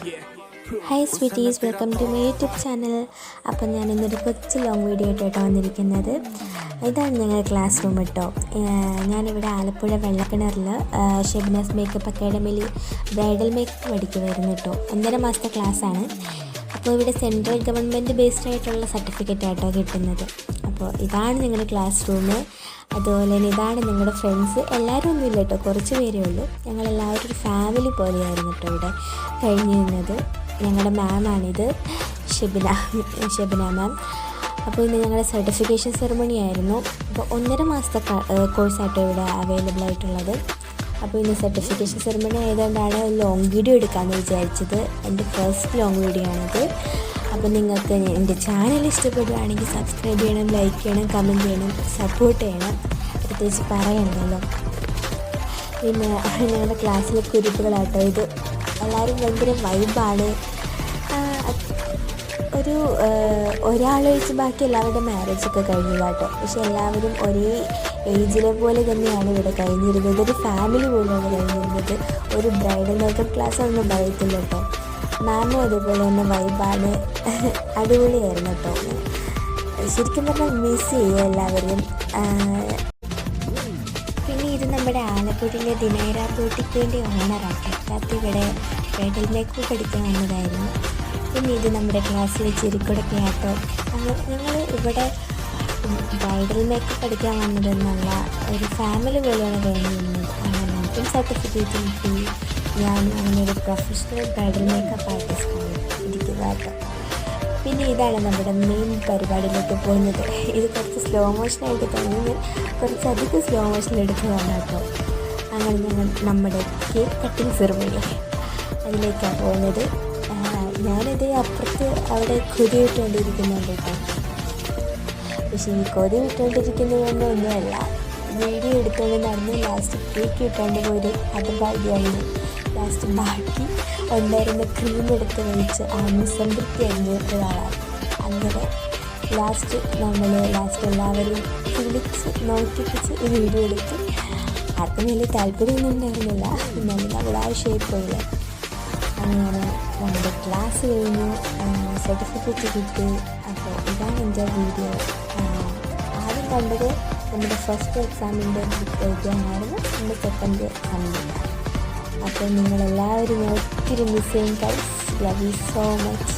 Hi sweeties, welcome to my YouTube channel. അപ്പം ഞാൻ ഇന്നൊരു കൊച്ചു ലോങ് വീഡിയോ ആയിട്ടാണ് വന്നിരിക്കുന്നത്. ഇതാണ് ഞങ്ങളുടെ ക്ലാസ് റൂം കേട്ടോ. ഞാനിവിടെ ആലപ്പുഴ വെള്ളക്കിണറിൽ ഷെബ്നാസ് മേക്കപ്പ് അക്കാഡമിയിൽ ബ്രൈഡൽ മേക്കപ്പ് പഠിക്കുമായിരുന്നു കേട്ടോ. 1.5 മാസത്തെ ക്ലാസ്സാണ്. അപ്പോൾ ഇവിടെ സെൻട്രൽ ഗവൺമെൻറ് ബേസ്ഡ് ആയിട്ടുള്ള സർട്ടിഫിക്കറ്റ് ആയിട്ടോ കിട്ടുന്നത്. അപ്പോൾ ഇതാണ് ഞങ്ങളുടെ ക്ലാസ് റൂം. അതുപോലെ തന്നെ ഇതാണ് ഞങ്ങളുടെ ഫ്രണ്ട്സ്. എല്ലാവരും ഒന്നുമില്ല കേട്ടോ, കുറച്ച് പേരേ ഉള്ളൂ. ഞങ്ങളെല്ലാവരും ഒരു ഫാമിലി പോലെയായിരുന്നു കേട്ടോ ഇവിടെ കഴിഞ്ഞിരുന്നത്. ഞങ്ങളുടെ മാമാണിത്, ഷെബിന മാം. അപ്പോൾ ഇന്ന് ഞങ്ങളുടെ സർട്ടിഫിക്കേഷൻ സെറമണി ആയിരുന്നു. അപ്പോൾ 1.5 മാസത്തെ കോഴ്സായിട്ടോ ഇവിടെ അവൈലബിൾ ആയിട്ടുള്ളത്. അപ്പോൾ ഇന്ന് സർട്ടിഫിക്കേഷൻ സെറമണി ആയതുകൊണ്ടാണ് ലോങ് വീഡിയോ എടുക്കാമെന്ന് വിചാരിച്ചത്. എൻ്റെ ഫസ്റ്റ് ലോങ് വീഡിയോ ആണിത്. അപ്പോൾ നിങ്ങൾക്ക് എൻ്റെ ചാനൽ ഇഷ്ടപ്പെടുകയാണെങ്കിൽ സബ്സ്ക്രൈബ് ചെയ്യണം, ലൈക്ക് ചെയ്യണം, കമൻറ്റ് ചെയ്യണം, സപ്പോർട്ട് ചെയ്യണം. പ്രത്യേകിച്ച് പറയണ്ടല്ലോ. പിന്നെ ഞങ്ങളുടെ ക്ലാസ്സിലെ കുരുക്കുകളാട്ടോ ഇത്. എല്ലാവരും ഭയങ്കര വൈബാണ്. ഒരാൾ വെച്ച് ബാക്കി എല്ലാവരുടെ മാരേജൊക്കെ കഴിഞ്ഞതാട്ടോ. പക്ഷെ എല്ലാവരും ഒരേ ഏജിലെ പോലെ തന്നെയാണ് ഇവിടെ കഴിഞ്ഞിരുന്നത്. ഒരു ഫാമിലി പോലെയാണ് കഴിഞ്ഞിരുന്നത്. ഒരു ബ്രൈഡൽ മേക്കപ്പ് ക്ലാസ് ഒന്നും പറയത്തില്ല കേട്ടോ. മാമും അതുപോലെ തന്നെ വൈബാണ്. അടിപൊളിയായിരുന്നു കേട്ടോ. ശരിക്കും പറഞ്ഞാൽ മിസ് ചെയ്യുക എല്ലാവരെയും. പിന്നെ ഇത് നമ്മുടെ ആലപ്പുഴയിലെ ദിനേര ബോട്ടിക്കിൻ്റെ ഓണറാട്ടോ. അത് ഇവിടെ ബ്രൈഡൽ മേക്കപ്പ് പഠിക്കാൻ വന്നതായിരുന്നു. പിന്നെ ഇത് നമ്മുടെ ക്ലാസ്സിലെ ചിരിക്കൊടൊക്കെ ആട്ടോ. ഞങ്ങൾ ഇവിടെ ബ്രൈഡൽ മേക്കപ്പ് പഠിക്കാൻ വന്നതെന്നല്ല, ഒരു ഫാമിലി പോലെയാണ് കഴിഞ്ഞിരുന്നത്. അങ്ങനെ എനിക്കും സർട്ടിഫിക്കറ്റ് കിട്ടി. ഞാൻ അങ്ങനെ ഒരു പ്രൊഫഷണൽ ബ്രൈഡൽ മേക്കപ്പ് ആർട്ടിസ്റ്റാണ് ഇരിക്കുക കേട്ടോ. പിന്നെ ഇതാണ് നമ്മുടെ മെയിൻ പരിപാടിയിലേക്ക് പോകുന്നത്. ഇത് കുറച്ച് സ്ലോ മോഷനായിട്ട് തോന്നുന്നത്, കുറച്ചധികം സ്ലോ മോഷൻ എടുത്തതാണ് കേട്ടോ. അങ്ങനെ ഞങ്ങൾ നമ്മുടെ കേക്ക് കട്ടിങ് സെറമണി അതിലേക്കാണ് പോകുന്നത്. ഞാനിത് അപ്പുറത്ത് അവിടെ കൊതി വിട്ടുകൊണ്ടിരിക്കുന്നുണ്ട് കേട്ടോ. പക്ഷേ ഈ കൊതി വിട്ടുകൊണ്ടിരിക്കുന്നത് കൊണ്ടൊന്നുമല്ല, വീഡിയോ എടുത്തുകൊണ്ട് നടന്ന് ലാസ്റ്റ് കേക്ക് ഇട്ടുകൊണ്ട് പോയി അത് ഭാഗ്യമായിരുന്നു. ലാസ്റ്റ് ബാക്കി ഉണ്ടായിരുന്ന ക്രീം എടുത്ത് കഴിച്ച് സംതൃപ്തി അനുഭവപ്പെട്ടതാണ്. അങ്ങനെ ലാസ്റ്റ് എല്ലാവരും വിളിച്ച് നോക്കിപ്പിച്ച് വീഡിയോ എടുത്ത്. ആർക്കും വലിയ താല്പര്യമൊന്നും ഉണ്ടായിരുന്നില്ല, എന്നാലും നമ്മൾ ആവശ്യമായിപ്പോയില്ല. അങ്ങനെ നമ്മുടെ ക്ലാസ് കഴിഞ്ഞു, സർട്ടിഫിക്കറ്റ് കിട്ടി. അപ്പോൾ ഇതാണ് എൻ്റെ വീഡിയോ. ആദ്യം കണ്ടത് നമ്മുടെ ഫസ്റ്റ് എക്സാമിൻ്റെ എഴുതാനായിരുന്നു, നമ്മുടെ സെക്കൻഡ് എക്സാമിൻ്റെ. അപ്പോൾ നിങ്ങളെല്ലാവരും ഒത്തിരി മിസ് ചെയ്യും guys. Love you so much.